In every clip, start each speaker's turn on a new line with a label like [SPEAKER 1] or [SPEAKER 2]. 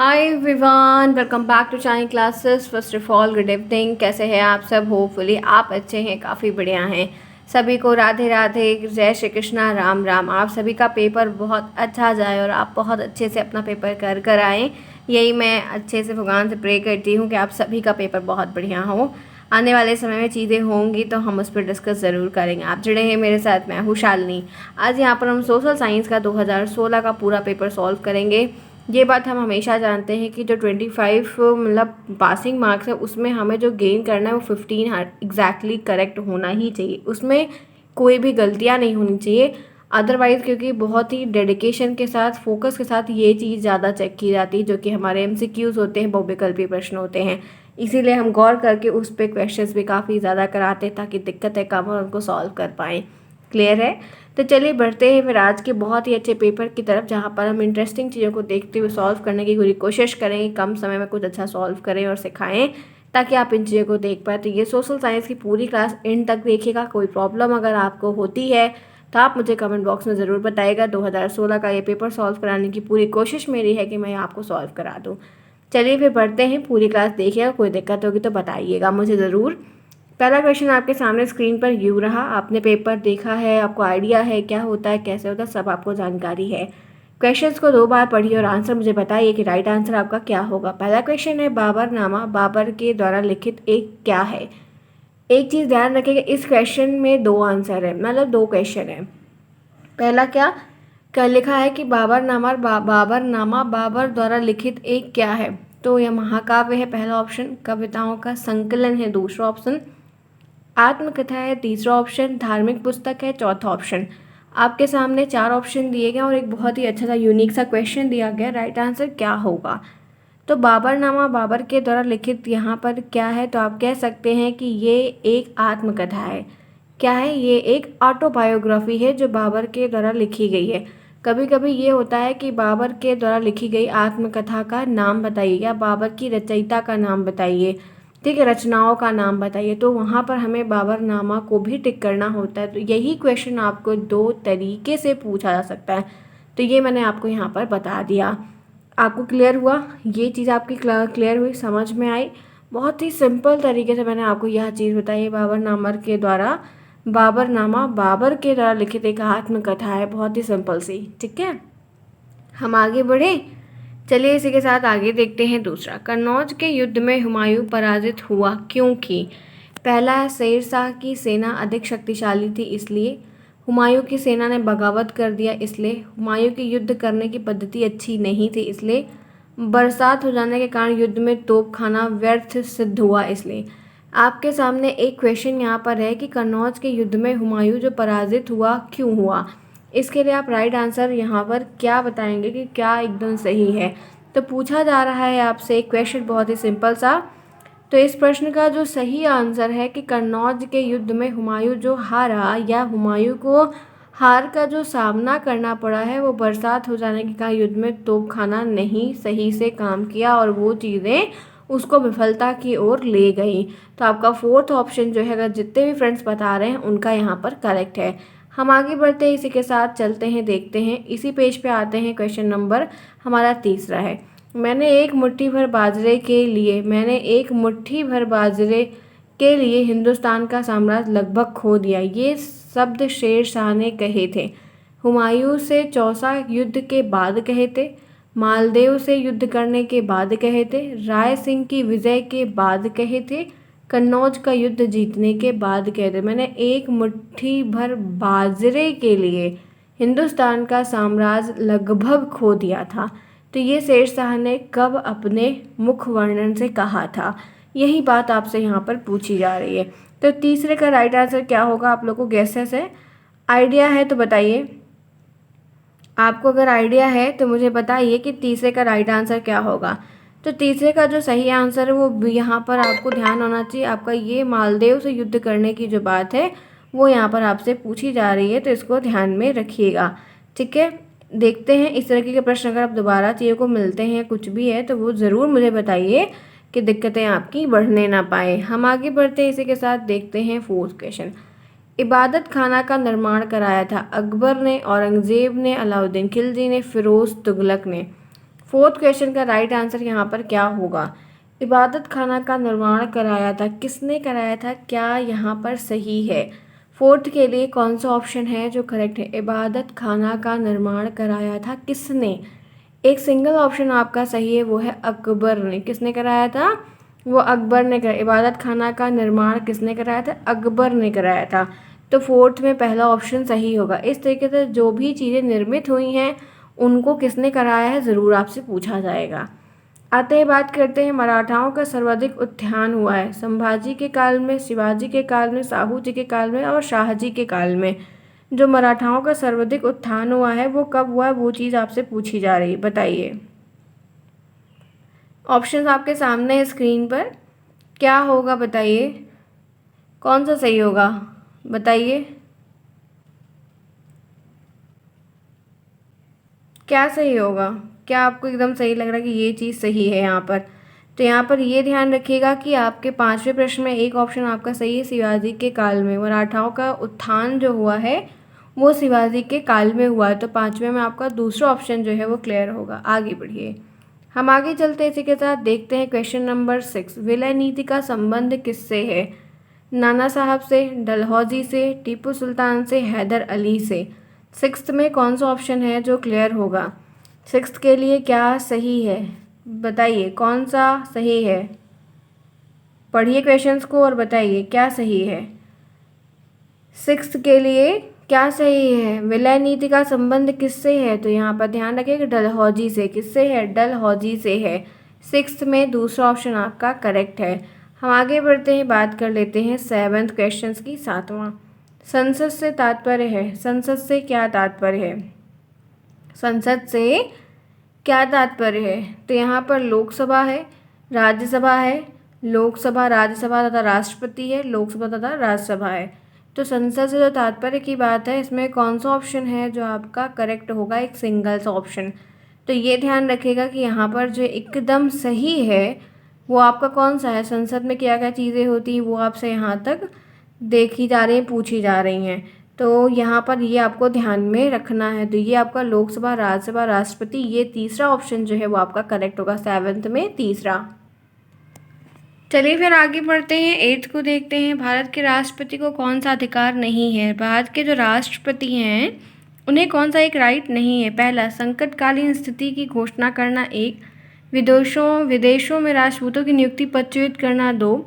[SPEAKER 1] Hi everyone, welcome back to चाइनी classes. First of all good evening. कैसे हैं आप सब? होपफुली आप अच्छे हैं, काफ़ी बढ़िया हैं। सभी को राधे राधे, जय श्री कृष्णा, राम राम। आप सभी का पेपर बहुत अच्छा जाए और आप बहुत अच्छे से अपना पेपर कर कर आएँ। यही मैं अच्छे से भगवान से प्रे करती हूँ कि आप सभी का पेपर बहुत बढ़िया हो। आने वाले समय में चीज़ें होंगी तो हम उस पर डिस्कस ज़रूर करेंगे। आप जुड़े हैं मेरे साथ, मैं हूँ शालिनी। आज यहाँ पर हम सोशल साइंस का 2016 का पूरा पेपर सॉल्व करेंगे। ये बात हम हमेशा जानते हैं कि जो 25 मतलब पासिंग मार्क्स है उसमें हमें जो गेन करना है वो 15 एग्जैक्टली करेक्ट होना ही चाहिए। उसमें कोई भी गलतियाँ नहीं होनी चाहिए। अदरवाइज़ क्योंकि बहुत ही डेडिकेशन के साथ, फोकस के साथ ये चीज़ ज़्यादा चेक की जाती है, जो कि हमारे MCQs होते हैं, बहुविकल्पीय प्रश्न होते हैं। इसीलिए हम गौर करके उस पर क्वेश्चंस भी काफ़ी ज़्यादा कराते हैं ताकि दिक्कतें कम और उनको सॉल्व कर पाएँ। क्लियर है? तो चलिए बढ़ते हैं फिर आज के बहुत ही अच्छे पेपर की तरफ, जहाँ पर हम इंटरेस्टिंग चीज़ों को देखते हुए सॉल्व करने की पूरी कोशिश करेंगे। कम समय में कुछ अच्छा सॉल्व करें और सिखाएं ताकि आप इन चीज़ों को देख पाए। तो ये सोशल साइंस की पूरी क्लास एंड तक देखिएगा। कोई प्रॉब्लम अगर आपको होती है तो आप मुझे कमेंट बॉक्स में ज़रूर बताइएगा। 2016 का ये पेपर सॉल्व कराने की पूरी कोशिश मेरी है कि मैं आपको सॉल्व करा दूँ। चलिए फिर बढ़ते हैं, पूरी क्लास देखिएगा। कोई दिक्कत होगी तो बताइएगा मुझे ज़रूर। पहला क्वेश्चन आपके सामने स्क्रीन पर यूँ रहा। आपने पेपर देखा है, आपको आइडिया है क्या होता है, कैसे होता है, सब आपको जानकारी है। क्वेश्चंस को 2 बार पढ़िए और आंसर मुझे बताइए कि राइट आंसर आपका क्या होगा। पहला क्वेश्चन है, बाबरनामा बाबर के द्वारा लिखित एक क्या है। एक चीज़ ध्यान रखिएगा, इस क्वेश्चन में 2 आंसर है, मतलब 2 क्वेश्चन है। पहला क्या लिखा है कि बाबरनामा बाबर द्वारा लिखित एक क्या है। तो यह महाकाव्य है, पहला ऑप्शन। कविताओं का संकलन है, दूसरा ऑप्शन। आत्मकथा है, तीसरा ऑप्शन। धार्मिक पुस्तक है, चौथा ऑप्शन। आपके सामने 4 ऑप्शन दिए गए और एक बहुत ही अच्छा सा यूनिक सा क्वेश्चन दिया गया, राइट आंसर क्या होगा। तो बाबरनामा बाबर के द्वारा लिखित यहाँ पर क्या है, तो आप कह सकते हैं कि ये एक आत्मकथा है। क्या है ये? एक ऑटोबायोग्राफी है जो बाबर के द्वारा लिखी गई है। कभी कभी ये होता है कि बाबर के द्वारा लिखी गई आत्मकथा का नाम बताइए या बाबर की रचयिता का नाम बताइए, ठीक है, रचनाओं का नाम बताइए। तो वहाँ पर हमें बाबरनामा को भी टिक करना होता है। तो यही क्वेश्चन आपको 2 तरीके से पूछा जा सकता है। तो ये मैंने आपको यहाँ पर बता दिया। आपको क्लियर हुआ? ये चीज़ आपकी क्लियर हुई, समझ में आई? बहुत ही सिंपल तरीके से मैंने आपको यह चीज़ बताई। बाबरनामा बाबर के द्वारा लिखित एक आत्मकथा है, बहुत ही सिंपल सी। ठीक है, हम आगे बढ़े। चलिए इसी के साथ आगे देखते हैं दूसरा। कन्नौज के युद्ध में हुमायूं पराजित हुआ क्योंकि पहला है, शेरशाह की सेना अधिक शक्तिशाली थी इसलिए। हुमायूं की सेना ने बगावत कर दिया इसलिए। हुमायूं की युद्ध करने की पद्धति अच्छी नहीं थी इसलिए। बरसात हो जाने के कारण युद्ध में तोप खाना व्यर्थ सिद्ध हुआ इसलिए। आपके सामने एक क्वेश्चन यहाँ पर है कि कन्नौज के युद्ध में हुमायूं जो पराजित हुआ क्यों हुआ। इसके लिए आप राइट आंसर यहाँ पर क्या बताएंगे कि क्या एकदम सही है। तो पूछा जा रहा है आपसे एक क्वेश्चन बहुत ही सिंपल सा। तो इस प्रश्न का जो सही आंसर है कि कन्नौज के युद्ध में हुमायूं जो हारा या हुमायूं को हार का जो सामना करना पड़ा है वो बरसात हो जाने के कारण युद्ध में तोपखाना नहीं सही से काम किया और वो चीज़ें उसको विफलता की ओर ले गई। तो आपका 4th ऑप्शन जो है, अगर जितने भी फ्रेंड्स बता रहे हैं उनका यहाँ पर करेक्ट है। हम आगे बढ़ते हैं, इसी के साथ चलते हैं, देखते हैं। इसी पेज पे आते हैं, क्वेश्चन नंबर हमारा तीसरा है। मैंने एक मुट्ठी भर बाजरे के लिए हिंदुस्तान का साम्राज्य लगभग खो दिया। ये शब्द शेर शाह ने कहे थे। हुमायूं से चौसा युद्ध के बाद कहे थे। मालदेव से युद्ध करने के बाद कहे थे। राय सिंह की विजय के बाद कहे थे। कन्नौज का युद्ध जीतने के बाद कहे थे। मैंने एक मुट्ठी भर बाजरे के लिए हिंदुस्तान का साम्राज्य लगभग खो दिया था। तो ये शेर शाह ने कब अपने मुख वर्णन से कहा था, यही बात आपसे यहाँ पर पूछी जा रही है। तो तीसरे का राइट आंसर क्या होगा? आप लोगों को गैसेस है, आइडिया है तो बताइए। आपको अगर आइडिया है तो मुझे बताइए कि तीसरे का राइट आंसर क्या होगा। तो तीसरे का जो सही आंसर है वो यहाँ पर आपको ध्यान होना चाहिए। आपका ये मालदेव से युद्ध करने की जो बात है वो यहाँ पर आपसे पूछी जा रही है, तो इसको ध्यान में रखिएगा। ठीक है, देखते हैं इस तरह के प्रश्न अगर आप दोबारा चीज़ों को मिलते हैं, कुछ भी है तो वो ज़रूर मुझे बताइए कि दिक्कतें आपकी बढ़ने ना पाए। हम आगे बढ़ते हैं, इसी के साथ देखते हैं 4th क्वेश्चन। इबादत खाना का निर्माण कराया था अकबर ने, औरंगज़ेब ने, अलाउद्दीन खिलजी ने, फिरोज़ तुगलक ने। फोर्थ क्वेश्चन का राइट आंसर यहाँ पर क्या होगा? इबादत खाना का निर्माण कराया था, किसने कराया था, क्या यहाँ पर सही है? फोर्थ के लिए कौन सा ऑप्शन है जो करेक्ट है? इबादत खाना का निर्माण कराया था किसने? एक सिंगल ऑप्शन आपका सही है, वो है अकबर ने। किसने कराया था? वो अकबर ने कराया। इबादत खाना का निर्माण किसने कराया था? अकबर ने कराया था। तो फोर्थ में पहला ऑप्शन सही होगा। इस तरीके से जो भी चीज़ें निर्मित हुई हैं उनको किसने कराया है ज़रूर आपसे पूछा जाएगा। आते हैं, बात करते हैं मराठाओं का सर्वाधिक उत्थान हुआ है संभाजी के काल में, शिवाजी के काल में, साहू जी के काल में और शाहजी के काल में। जो मराठाओं का सर्वाधिक उत्थान हुआ है वो कब हुआ है, वो चीज़ आपसे पूछी जा रही है, बताइए। ऑप्शंस आपके सामने है स्क्रीन पर, क्या होगा बताइए, कौन सा सही होगा बताइए, क्या सही होगा? क्या आपको एकदम सही लग रहा है कि ये चीज़ सही है यहाँ पर? तो यहाँ पर ये ध्यान रखिएगा कि आपके पांचवें प्रश्न में एक ऑप्शन आपका सही है, शिवाजी के काल में। मराठाओं का उत्थान जो हुआ है वो शिवाजी के काल में हुआ है। तो पांचवें में आपका दूसरा ऑप्शन जो है वो क्लियर होगा। आगे बढ़िए, हम आगे चलते हैं, इसी के साथ देखते हैं क्वेश्चन नंबर 6। विलय नीति का संबंध किससे है? नाना साहब से, डलहौजी से, टीपू सुल्तान से, हैदर अली से। सिक्स्थ में कौन सा ऑप्शन है जो क्लियर होगा? सिक्स्थ के लिए क्या सही है बताइए, कौन सा सही है? पढ़िए क्वेश्चंस को और बताइए क्या सही है। सिक्स्थ के लिए क्या सही है? विलय नीति का संबंध किससे है? तो यहाँ पर ध्यान रखिए कि डलहौजी से। किससे है? डलहौजी से है। सिक्स्थ में दूसरा ऑप्शन आपका करेक्ट है। हम आगे बढ़ते हैं, बात कर लेते हैं सेवन्थ क्वेश्चन की, सातवां। संसद से तात्पर्य है, संसद से क्या तात्पर्य है? संसद से क्या तात्पर्य है? तो यहाँ पर लोकसभा है, राज्यसभा है, लोकसभा, राज्यसभा तथा राष्ट्रपति है, लोकसभा तथा राज्यसभा है। तो संसद से जो तात्पर्य की बात है इसमें कौन सा ऑप्शन है जो आपका करेक्ट होगा? एक सिंगल सा ऑप्शन। तो ये ध्यान रखिएगा कि यहाँ पर जो एकदम सही है वो आपका कौन सा है? संसद में क्या क्या चीज़ें होती हैं वो आपसे यहाँ तक देखी जा रही हैं, पूछी जा रही हैं। तो यहाँ पर ये आपको ध्यान में रखना है। तो ये आपका लोकसभा, राज्यसभा, राष्ट्रपति, ये तीसरा ऑप्शन जो है वो आपका करेक्ट होगा, सेवन्थ में तीसरा। चलिए फिर आगे बढ़ते हैं, एट्थ को देखते हैं। भारत के राष्ट्रपति को कौन सा अधिकार नहीं है? भारत के जो राष्ट्रपति हैं उन्हें कौन सा एक राइट नहीं है? पहला, संकटकालीन स्थिति की घोषणा करना। एक, विदेशों में राजपूतों की नियुक्ति पदच्युत करना। दो,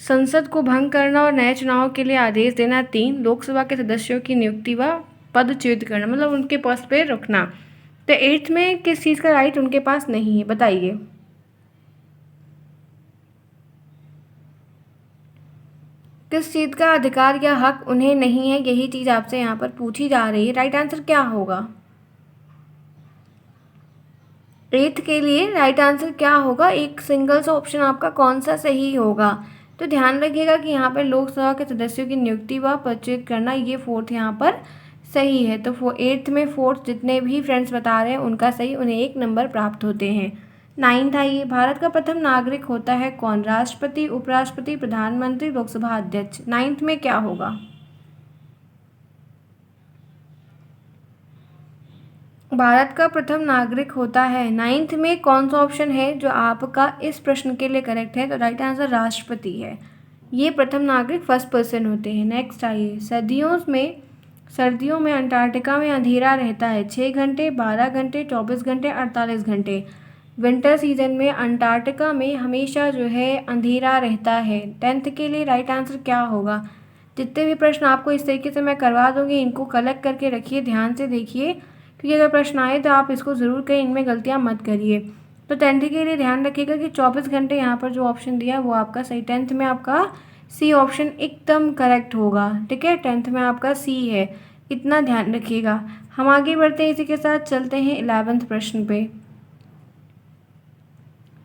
[SPEAKER 1] संसद को भंग करना और नए चुनाव के लिए आदेश देना। तीन, लोकसभा के सदस्यों की नियुक्ति व पदच्युत करना, मतलब उनके पोस्ट पे रखना। तो एट्थ में किस चीज़ का राइट उनके पास नहीं है बताइए। किस चीज़ का अधिकार या हक उन्हें नहीं है, यही चीज़ आपसे यहाँ पर पूछी जा रही है। राइट आंसर क्या होगा? एट्थ के लिए राइट आंसर क्या होगा? एक सिंगल सा ऑप्शन आपका कौन सा सही होगा? तो ध्यान रखिएगा कि यहाँ पर लोकसभा के सदस्यों की नियुक्ति व पदच्युत करना, ये फोर्थ यहाँ पर सही है। तो एट्थ में फोर्थ जितने भी फ्रेंड्स बता रहे हैं उनका सही, उन्हें एक नंबर प्राप्त होते हैं। नाइन्थ आइए, भारत का प्रथम नागरिक होता है कौन? राष्ट्रपति, उपराष्ट्रपति, प्रधानमंत्री, लोकसभा अध्यक्ष। नाइन्थ में क्या होगा? भारत का प्रथम नागरिक होता है, नाइन्थ में कौन सा ऑप्शन है जो आपका इस प्रश्न के लिए करेक्ट है? तो राइट आंसर राष्ट्रपति है। ये प्रथम नागरिक फर्स्ट पर्सन होते हैं। नेक्स्ट आइए, सर्दियों में अंटार्कटिका में अंधेरा रहता है 6 घंटे, 12 घंटे, 24 घंटे, 48 घंटे। विंटर सीजन में अंटार्कटिका में हमेशा जो है अंधेरा रहता है। 10th के लिए राइट आंसर क्या होगा? जितने भी प्रश्न आपको इस तरीके से मैं करवा दूंगी इनको कलेक्ट करके रखिए, ध्यान से देखिए, क्योंकि अगर प्रश्न आए तो आप इसको ज़रूर करें, इनमें गलतियाँ मत करिए। तो 10th के लिए ध्यान रखिएगा कि 24 घंटे यहाँ पर जो ऑप्शन दिया है वो आपका सही। 10th में आपका सी ऑप्शन एकदम करेक्ट होगा, ठीक है। 10th में आपका सी है, इतना ध्यान रखिएगा। हम आगे बढ़ते हैं, इसी के साथ चलते हैं 11वें प्रश्न पे।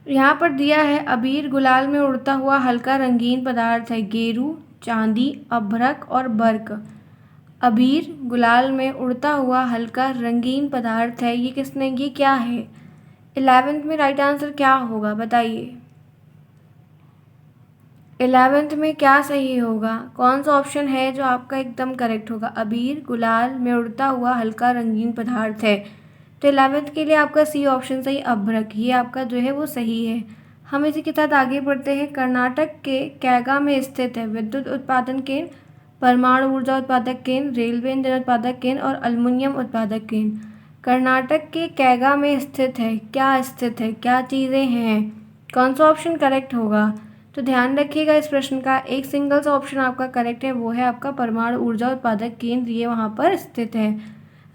[SPEAKER 1] यहाँ पर दिया है, अबीर गुलाल में उड़ता हुआ हल्का रंगीन पदार्थ है। गेरू, चांदी, अभ्रक और बर्क। अबीर गुलाल में उड़ता हुआ हल्का रंगीन पदार्थ है, ये क्या है? 11th में राइट आंसर क्या होगा बताइए। 11th में क्या सही होगा? कौन सा ऑप्शन है जो आपका एकदम करेक्ट होगा? अबीर गुलाल में उड़ता हुआ हल्का रंगीन पदार्थ है। तो 11th के लिए आपका सी ऑप्शन सही, अभ्रक, ये आपका जो है वो सही है। हम इसी के साथ आगे बढ़ते हैं। कर्नाटक के कैगा में स्थित है विद्युत उत्पादन केंद्र, परमाणु ऊर्जा उत्पादक केंद्र, रेलवे इंजन उत्पादक केंद्र और अल्युमिनियम उत्पादक केंद्र। कर्नाटक के कैगा में स्थित है, क्या स्थित है, क्या चीज़ें हैं, कौन सा ऑप्शन करेक्ट होगा? तो ध्यान रखिएगा इस प्रश्न का, एक सिंगल सा ऑप्शन आपका करेक्ट है, वो है आपका परमाणु ऊर्जा उत्पादक केंद्र, ये वहाँ पर स्थित है।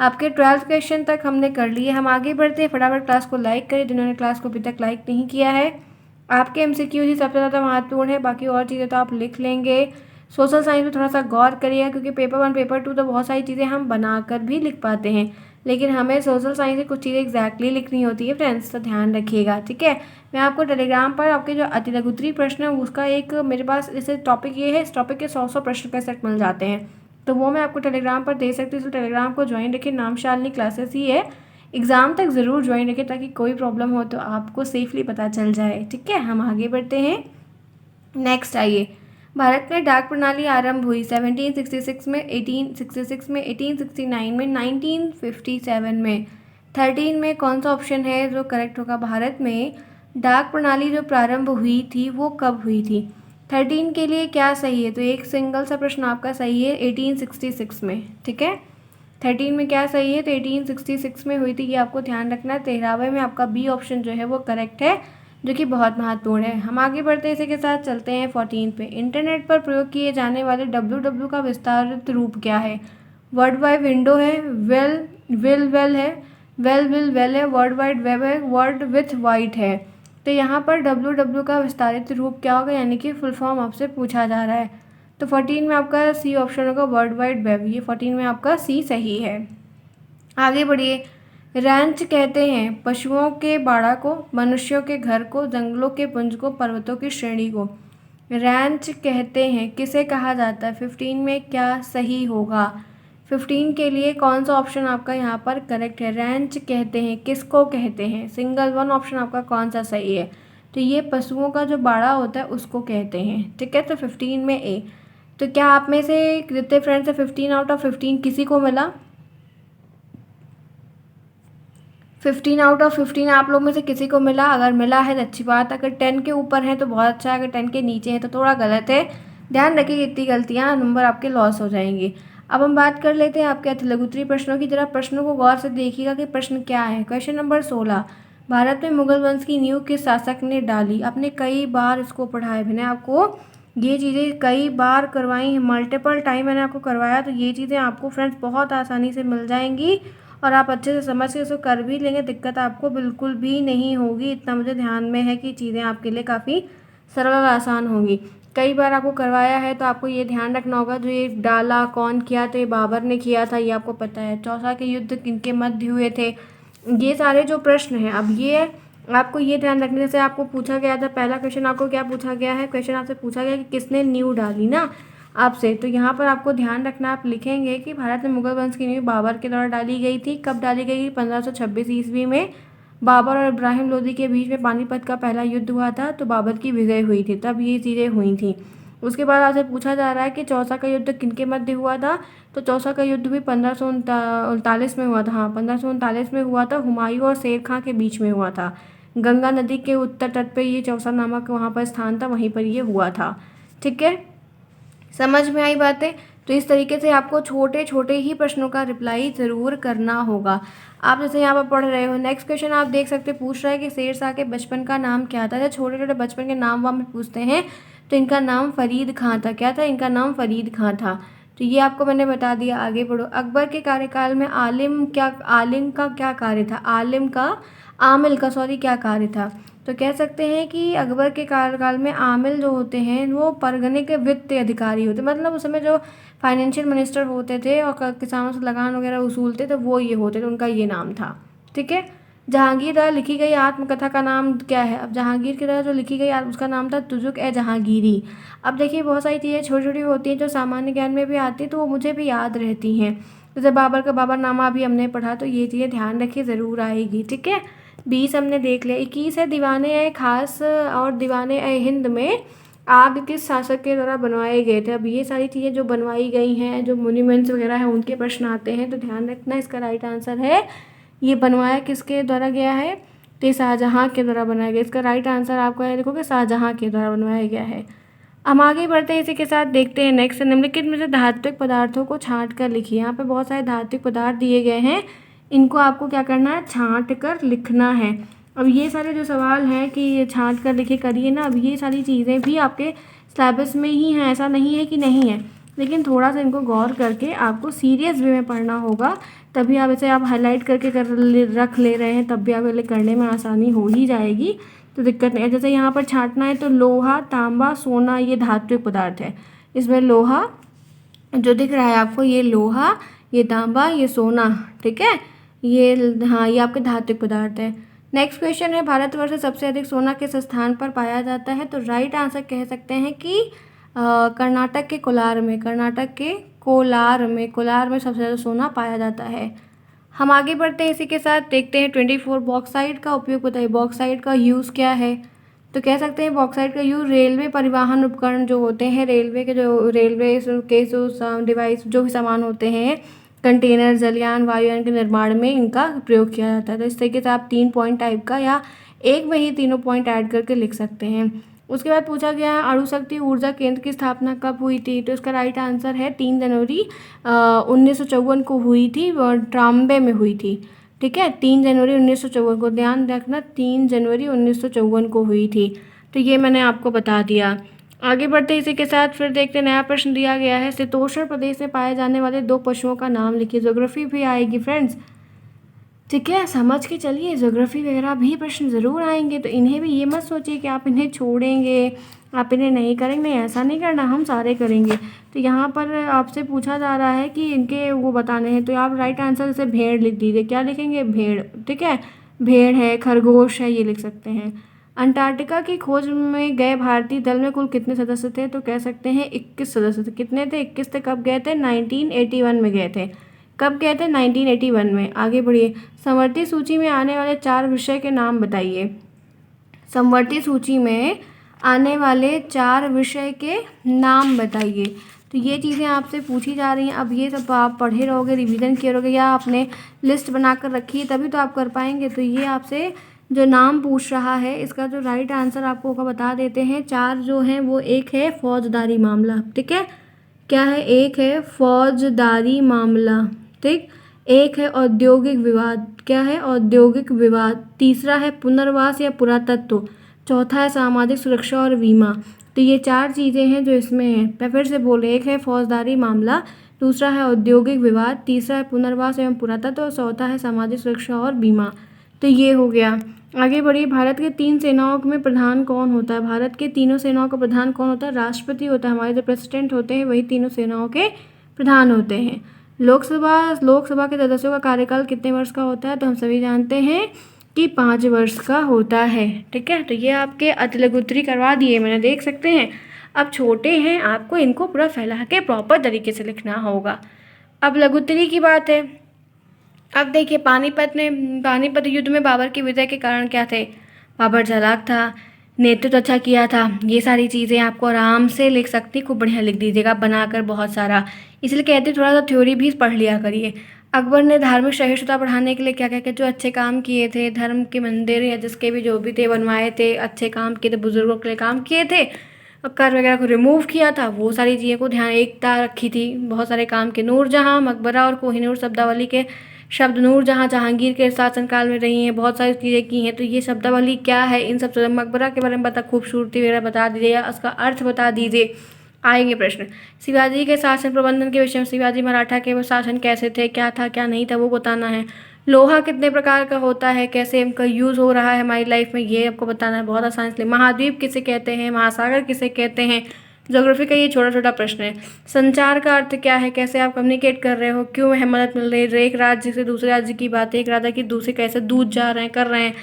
[SPEAKER 1] आपके 12th क्वेश्चन तक हमने कर लिए। हम आगे बढ़ते हैं। फटाफट क्लास को लाइक करें जिन्होंने क्लास को अभी तक लाइक नहीं किया है। आपके MCQ ही सबसे ज़्यादा महत्वपूर्ण है, बाकी और चीज़ें तो आप लिख लेंगे। सोशल साइंस में थोड़ा सा गौर करिएगा, क्योंकि पेपर 1 पेपर 2 तो बहुत सारी चीज़ें हम बनाकर भी लिख पाते हैं, लेकिन हमें सोशल साइंस से कुछ चीज़ें एग्जैक्टली लिखनी होती है फ्रेंड्स, तो ध्यान रखिएगा, ठीक है। मैं आपको टेलीग्राम पर आपके जो अति लघुत्तरी प्रश्न है उसका एक मेरे पास जैसे टॉपिक ये है, इस टॉपिक के 100 प्रश्न का सेट मिल जाते हैं, तो वो मैं आपको टेलीग्राम पर दे सकती हूँ। तो टेलीग्राम को ज्वाइन रखिए, नाम शालिनी क्लासेस ही है। एग्ज़ाम तक ज़रूर ज्वाइन रखिए ताकि कोई प्रॉब्लम हो तो आपको सेफली पता चल जाए, ठीक है। हम आगे बढ़ते हैं। नेक्स्ट आइए, भारत में डाक प्रणाली आरंभ हुई 1766 में, 1866 में, 1869 में, 1957 में। 13 में कौन सा ऑप्शन है जो करेक्ट होगा? भारत में डाक प्रणाली जो प्रारंभ हुई थी वो कब हुई थी? 13 के लिए क्या सही है? तो एक सिंगल सा प्रश्न आपका सही है, 1866 में, ठीक है। 13 में क्या सही है? तो 1866 में हुई थी, ये आपको ध्यान रखना है। 13वें में आपका बी ऑप्शन जो है वो करेक्ट है, जो कि बहुत महत्वपूर्ण है। हम आगे बढ़ते हैं, इसी के साथ चलते हैं 14 पे। इंटरनेट पर प्रयोग किए जाने वाले www का विस्तारित रूप क्या है? वर्ल्ड वाइड विंडो है, वेल है, वेल विल वेल है, वर्ल्ड वाइड वेब है, वर्ल्ड विथ वाइड है। तो यहाँ पर www का विस्तारित रूप क्या होगा, यानी कि फुल फॉर्म आपसे पूछा जा रहा है। तो 14 में आपका सी ऑप्शन होगा, वर्ल्ड वाइड वेब, ये 14 में आपका सी सही है। आगे बढ़िए। रैंच कहते हैं पशुओं के बाड़ा को, मनुष्यों के घर को, जंगलों के पुंज को, पर्वतों की श्रेणी को। रैंच कहते हैं किसे कहा जाता है? 15 में क्या सही होगा? 15 के लिए कौन सा ऑप्शन आपका यहाँ पर करेक्ट है? रैंच कहते हैं किसको कहते हैं? सिंगल वन ऑप्शन आपका कौन सा सही है? तो ये पशुओं का जो बाड़ा होता है उसको कहते हैं, ठीक है। तो 15 में ए। तो क्या आप में से जितने फ्रेंड्स है 15 आउट ऑफ 15 किसी को मिला? 15 आउट ऑफ 15 आप लोग में से किसी को मिला? अगर मिला है तो अच्छी बात, अगर 10 के ऊपर है तो बहुत अच्छा, अगर 10 के नीचे है तो थोड़ा गलत है। ध्यान रखिए, इतनी गलतियाँ नंबर आपके लॉस हो जाएंगे। अब हम बात कर लेते हैं आपके अति लघुत्तरी प्रश्नों की। जरा प्रश्नों को गौर से देखिएगा कि प्रश्न क्या है। क्वेश्चन नंबर 16, भारत में मुगल वंश की नींव किस शासक ने डाली? आपने कई बार इसको पढ़ा है, मैंने आपको ये चीज़ें कई बार करवाई हैं, मल्टीपल टाइम मैंने आपको करवाया, तो ये चीज़ें आपको फ्रेंड्स बहुत आसानी से मिल जाएंगी और आप अच्छे से समझ के इसको कर भी लेंगे, दिक्कत आपको बिल्कुल भी नहीं होगी। इतना मुझे ध्यान में है कि चीज़ें आपके लिए काफ़ी सरल और आसान होंगी। कई बार आपको करवाया है तो आपको ये ध्यान रखना होगा, जो ये डाला कौन किया, तो ये बाबर ने किया था, ये आपको पता है। चौसा के युद्ध किनके मध्य हुए थे? ये सारे जो प्रश्न हैं, अब ये आपको ये ध्यान रखने से आपको पूछा गया था, पहला क्वेश्चन आपको क्या पूछा गया है? क्वेश्चन आपसे पूछा गया कि किसने नींव डाली ना आपसे, तो यहाँ पर आपको ध्यान रखना, आप लिखेंगे कि भारत में मुगल वंश की नींव बाबर के द्वारा डाली गई थी। कब डाली गई? 1526 ईस्वी में बाबर और इब्राहिम लोदी के बीच में पानीपत का पहला युद्ध हुआ था, तो बाबर की विजय हुई थी, तब ये चीज़ें हुई थी। उसके बाद आपसे पूछा जा रहा है कि चौसा का युद्ध किनके मध्य हुआ था? तो चौसा का युद्ध भी 1539 में हुआ था। हाँ, 1539 में हुआ था, हुमायूं और शेर खां के बीच में हुआ था। गंगा नदी के उत्तर तट पे ये चौसा नामक वहाँ पर स्थान था, वहीं पर ये हुआ था, ठीक है। समझ में आई बातें? तो इस तरीके से आपको छोटे छोटे ही प्रश्नों का रिप्लाई ज़रूर करना होगा। आप जैसे यहाँ पर पढ़ रहे हो, नेक्स्ट क्वेश्चन आप देख सकते, पूछ रहा है कि शेर शाह के बचपन का नाम क्या था? जब छोटे छोटे बचपन के नाम वाम पूछते हैं तो इनका नाम फरीद खां था। क्या था? इनका नाम फरीद खां था। तो ये आपको मैंने बता दिया। आगे बढ़ो। अकबर के कार्यकाल में आलिम का क्या कार्य था? आमिल का क्या कार्य था? तो कह सकते हैं कि अकबर के कार्यकाल में आमिल जो होते हैं वो परगने के वित्तीय अधिकारी होते, मतलब उस समय जो फाइनेंशियल मिनिस्टर होते थे और किसानों से लगान वगैरह वसूलते, तो वो ये होते थे, उनका ये नाम था, ठीक है। जहांगीर द्वारा लिखी गई आत्मकथा का नाम क्या है? अब जहांगीर के द्वारा जो लिखी गई उसका नाम था तुजुक ए जहांगीरी। अब देखिए, बहुत सारी चीज़ें छोटी छोटी होती हैं जो सामान्य ज्ञान में भी आती है, तो वो मुझे भी याद रहती हैं। जैसे बाबर का बाबरनामा अभी हमने पढ़ा, तो ये चीज़ें ध्यान रखिए, ज़रूर आएगी, ठीक है। 20 हमने देख लिया। 21 है, दीवाने ए खास और दीवाने ए हिंद में आग किस शासक के द्वारा बनवाए गए थे? अब ये सारी चीज़ें जो बनवाई गई हैं, जो मोन्यूमेंट्स वगैरह हैं, उनके प्रश्न आते हैं, तो ध्यान रखना, इसका राइट आंसर है ये बनवाया किसके द्वारा गया है? तो ये शाहजहाँ के द्वारा बनाया गया। इसका राइट आंसर आपको है, लिखोगे शाहजहाँ के द्वारा बनवाया गया है। हम आगे बढ़ते हैं, इसी के साथ देखते हैं नेक्स्ट। निम्नलिखित में से धात्विक पदार्थों को छांट कर लिखिए। यहाँ पे बहुत सारे धात्विक पदार्थ दिए गए हैं, इनको आपको क्या करना है? छांट कर लिखना है। अब ये सारे जो सवाल हैं कि ये छांट कर लिखे करिए ना, अब ये सारी चीज़ें भी आपके सिलेबस में ही हैं, ऐसा नहीं है कि नहीं है, लेकिन थोड़ा सा इनको गौर करके आपको सीरियस वे में पढ़ना होगा, तभी आप इसे आप हाईलाइट करके रख ले रहे हैं, तब भी आपके लिए करने में आसानी हो ही जाएगी, तो दिक्कत नहीं है। जैसे यहाँ पर छांटना है तो लोहा, तांबा, सोना ये धात्विक पदार्थ है। इसमें लोहा जो दिख रहा है आपको, ये लोहा, ये तांबा, ये सोना, ठीक है, ये हाँ ये आपके धात्विक पदार्थ है। नेक्स्ट क्वेश्चन है, भारतवर्ष में सबसे अधिक सोना किस स्थान पर पाया जाता है? तो राइट आंसर कह सकते हैं कि कर्नाटक के कोलार में, कर्नाटक के कोलार में सबसे ज़्यादा सोना पाया जाता है। हम आगे बढ़ते हैं, इसी के साथ देखते हैं 24 बॉक्साइट का उपयोग बताइए। बॉक्साइट का यूज़ क्या है? तो कह सकते हैं बॉक्साइट का यूज़ रेलवे परिवहन उपकरण जो होते हैं, रेलवे के जो डिवाइस जो भी सामान होते हैं, कंटेनर, जलयान, वायुयान के निर्माण में इनका प्रयोग किया जाता है। तो इस तरीके से आप 3 पॉइंट टाइप का या एक में ही तीनों पॉइंट ऐड करके लिख सकते हैं। उसके बाद पूछा गया है अणु शक्ति ऊर्जा केंद्र की स्थापना कब हुई थी? तो इसका राइट आंसर है 3 जनवरी 1954 को हुई थी, ट्राम्बे में हुई थी, ठीक है, 3 जनवरी 1954 को, ध्यान रखना 3 जनवरी 1954 को हुई थी। तो ये मैंने आपको बता दिया। आगे बढ़ते इसी के साथ फिर देखते नया प्रश्न दिया गया है, शीतोष्ण प्रदेश में पाए जाने वाले 2 पशुओं का नाम लिखिए। ज्योग्राफी भी आएगी फ्रेंड्स, ठीक है, समझ के चलिए, ज्योग्राफी वगैरह भी प्रश्न ज़रूर आएंगे, तो इन्हें भी ये मत सोचिए कि आप इन्हें छोड़ेंगे, आप इन्हें नहीं करेंगे, नहीं ऐसा नहीं करना, हम सारे करेंगे। तो यहाँ पर आपसे पूछा जा रहा है कि इनके वो बताने हैं, तो आप राइट आंसर जैसे भेड़ लिख दीजिए। क्या लिखेंगे? भेड़, ठीक है, भेड़ है, खरगोश है, ये लिख सकते हैं। अंटार्कटिका की खोज में गए भारतीय दल में कुल कितने सदस्य थे? तो कह सकते हैं 21 सदस्य थे। कितने थे? 21 थे। कब गए थे? 1981 में गए थे। कब गए थे? 1981 में। आगे बढ़िए, समवर्ती सूची में आने वाले 4 विषय के नाम बताइए। समवर्ती सूची में आने वाले 4 विषय के नाम बताइए। तो ये चीज़ें आपसे पूछी जा रही हैं। अब ये सब आप पढ़े रहोगे, रिवीजन किए रहोगे, या आपने लिस्ट बनाकर रखी है तभी तो आप कर पाएंगे। तो ये आपसे जो नाम पूछ रहा है, इसका जो राइट आंसर आपको बता देते हैं। 4 जो हैं वो, एक है फौजदारी मामला, ठीक है, क्या है? एक है फौजदारी मामला, ठीक, एक है औद्योगिक विवाद, क्या है? औद्योगिक विवाद। तीसरा है पुनर्वास या पुरातत्व। चौथा है सामाजिक सुरक्षा और बीमा। तो ये 4 चीज़ें हैं जो इसमें हैं। मैं फिर से बोल रही, एक है फौजदारी मामला, दूसरा है औद्योगिक विवाद, तीसरा है पुनर्वास एवं पुरातत्व और चौथा है सामाजिक सुरक्षा और बीमा। तो ये हो गया। आगे बढ़िए, भारत के 3 सेनाओं में प्रधान कौन होता है? भारत के तीनों सेनाओं का प्रधान कौन होता है? राष्ट्रपति होता है। हमारे जो प्रेसिडेंट होते हैं वही तीनों सेनाओं के प्रधान होते हैं। लोकसभा के सदस्यों का कार्यकाल कितने वर्ष का होता है? तो हम सभी जानते हैं कि 5 वर्ष का होता है, ठीक है। तो ये आपके अतिलघुत्तरी करवा दिए मैंने, देख सकते हैं। अब छोटे हैं, आपको इनको पूरा फैला के प्रॉपर तरीके से लिखना होगा। अब लघुत्तरी की बात है। अब देखिए, पानीपत युद्ध में बाबर की विजय के कारण क्या थे? बाबर चालाक था, नेतृत्व अच्छा किया था। ये सारी चीज़ें आपको आराम से लिख सकती, खूब बढ़िया लिख दीजिएगा बनाकर बहुत सारा। इसलिए कहते थोड़ा सा थ्योरी भी पढ़ लिया करिए। अकबर ने धार्मिक सहिष्णुता बढ़ाने के लिए क्या क्या जो अच्छे काम किए थे, धर्म के मंदिर या जिसके भी जो भी थे बनवाए थे, अच्छे काम किए थे, बुजुर्गों के लिए काम किए थे, कर वगैरह को रिमूव किया था, वो सारी चीज़ों को ध्यान, एकता रखी थी, बहुत सारे काम के। नूरजहाँ, मकबरा और कोहिनूर शब्दावली के शब्द नूरजहाँ जहांगीर के शासनकाल में रही हैं, बहुत सारी चीज़ें की हैं। तो ये शब्दावली क्या है? इन सब मकबरा के बारे में बता, खूबसूरती वगैरह बता दीजिए या उसका अर्थ बता दीजिए। आएंगे प्रश्न। शिवाजी के शासन प्रबंधन के विषय में, शिवाजी मराठा के वो शासन कैसे थे, क्या था क्या नहीं था, वो बताना है। लोहा कितने प्रकार का होता है, कैसे इनका यूज़ हो रहा है हमारी लाइफ में, ये आपको बताना है, बहुत आसान। इसलिए महाद्वीप किसे कहते हैं, महासागर किसे कहते हैं, ज्योग्राफी का ये छोटा छोटा प्रश्न है। संचार का अर्थ क्या है, कैसे आप कम्युनिकेट कर रहे हो, क्यों है मदद मिल रही है, एक राज्य से दूसरे राज्य की बात है, एक राज्य की दूसरे कैसे दूध जा रहे हैं, कर रहे हैं।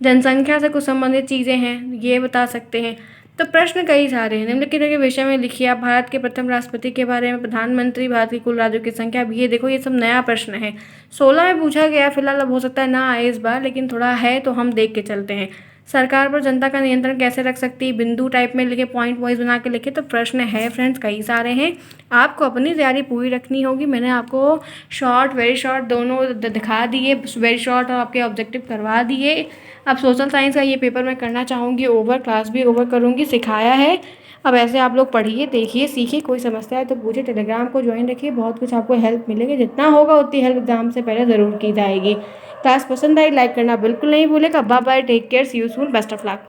[SPEAKER 1] जनसंख्या से कुछ संबंधित चीज़ें हैं, ये बता सकते हैं। तो प्रश्न कई सारे हैं। निम्नलिखित के विषय में लिखिए आप भारत के प्रथम राष्ट्रपति के बारे में, प्रधानमंत्री, भारत की कुल राज्यों की संख्या। अब ये देखो, ये सब नया प्रश्न है, 16 में पूछा गया। फिलहाल अब हो सकता है ना आए इस बार, लेकिन थोड़ा है तो हम देख के चलते हैं। सरकार पर जनता का नियंत्रण कैसे रख सकती है, बिंदु टाइप में लिखे, पॉइंट वाइज बना के लिखे। तो प्रश्न है फ्रेंड्स कई सारे हैं, आपको अपनी तैयारी पूरी रखनी होगी। मैंने आपको शॉर्ट, वेरी शॉर्ट दोनों दिखा दिए, वेरी शॉर्ट और आपके ऑब्जेक्टिव करवा दिए। अब सोशल साइंस का ये पेपर मैं करना चाहूँगी ओवर, क्लास भी ओवर करूँगी, सिखाया है। अब ऐसे आप लोग पढ़िए, देखिए, सीखिए, कोई समस्या है तो पूछिए, टेलीग्राम को ज्वाइन रखिए, बहुत कुछ आपको हेल्प मिलेगी, जितना होगा उतनी हेल्प एग्जाम से पहले ज़रूर की जाएगी। क्लास पसंद आई लाइक करना बिल्कुल नहीं भूलेगा। Bye bye, take care, see you soon, best of luck.